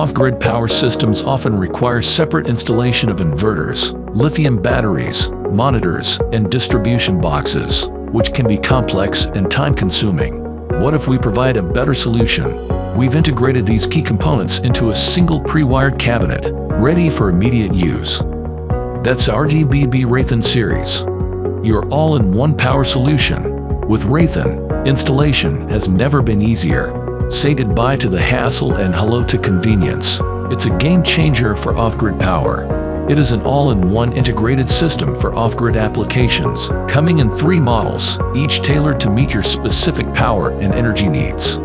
Off-grid power systems often require separate installation of inverters, lithium batteries, monitors, and distribution boxes, which can be complex and time-consuming. What if we provide a better solution? We've integrated these key components into a single pre-wired cabinet, ready for immediate use. That's RGBB Raython series, your all-in-one power solution. With Raython, installation has never been easier. Say goodbye to the hassle and hello to convenience. It's a game changer for off-grid power. It is an all-in-one integrated system for off-grid applications, coming in 3 models, each tailored to meet your specific power and energy needs.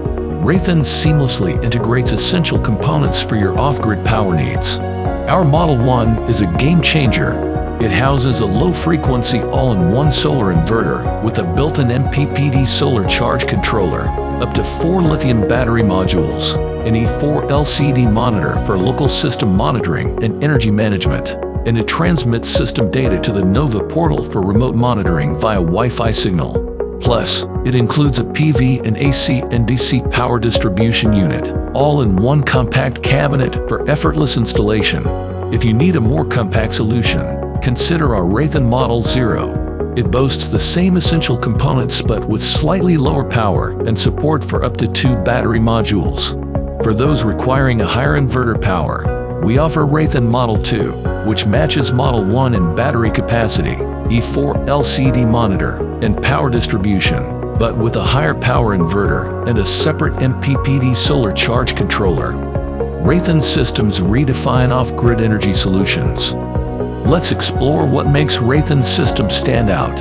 Raython seamlessly integrates essential components for your off-grid power needs. Our Model 1 is a game changer. It houses a low-frequency all-in-one solar inverter with a built-in MPPT solar charge controller, up to 4 lithium battery modules, an E4 LCD monitor for local system monitoring and energy management, and it transmits system data to the Nova portal for remote monitoring via Wi-Fi signal. Plus, it includes a PV and AC and DC power distribution unit, all in one compact cabinet for effortless installation. If you need a more compact solution, consider our Raython Model 0. It boasts the same essential components but with slightly lower power and support for up to 2 battery modules. For those requiring a higher inverter power, we offer Raython Model 2, which matches Model 1 in battery capacity, E4 LCD monitor, and power distribution, but with a higher power inverter and a separate MPPT solar charge controller. Raython systems redefine off-grid energy solutions. Let's explore what makes Raython's system stand out.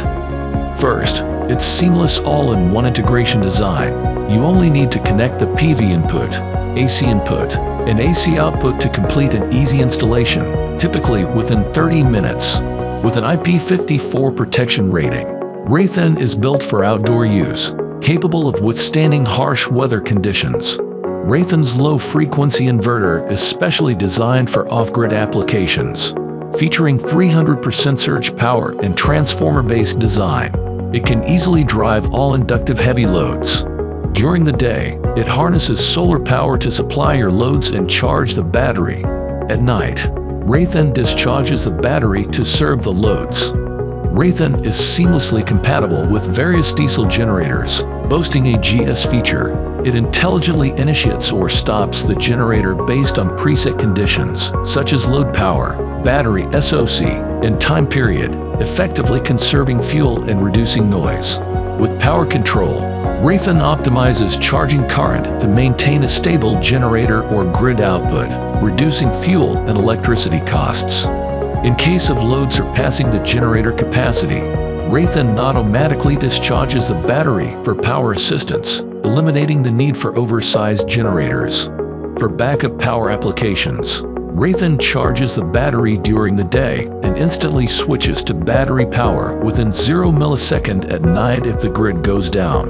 First, its seamless all-in-one integration design. You only need to connect the PV input, AC input, and AC output to complete an easy installation, typically within 30 minutes. With an IP54 protection rating, Raython is built for outdoor use, capable of withstanding harsh weather conditions. Raython's low-frequency inverter is specially designed for off-grid applications. Featuring 300% surge power and transformer-based design, it can easily drive all inductive heavy loads. During the day, it harnesses solar power to supply your loads and charge the battery. At night, Raython discharges the battery to serve the loads. Raython is seamlessly compatible with various diesel generators, boasting a GS feature. It intelligently initiates or stops the generator based on preset conditions, such as load power, battery SOC, and time period, effectively conserving fuel and reducing noise. With power control, Raython optimizes charging current to maintain a stable generator or grid output, reducing fuel and electricity costs. In case of load surpassing the generator capacity, Raython automatically discharges the battery for power assistance, eliminating the need for oversized generators. For backup power applications, Raython charges the battery during the day and instantly switches to battery power within 0 millisecond at night if the grid goes down.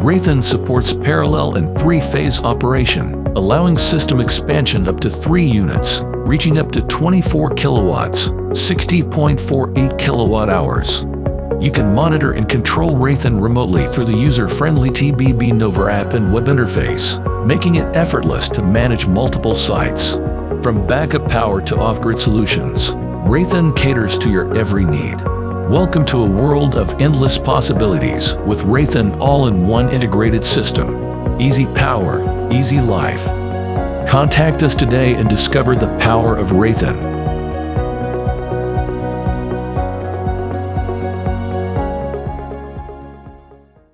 Raython supports parallel and 3-phase operation, allowing system expansion up to 3 units, reaching up to 24 kilowatts, 60.48 kilowatt hours. You can monitor and control Raython remotely through the user-friendly TBB Nova app and web interface, making it effortless to manage multiple sites. From backup power to off-grid solutions, Raython caters to your every need. Welcome to a world of endless possibilities with Raython all-in-one integrated system. Easy power, easy life. Contact us today and discover the power of Raython.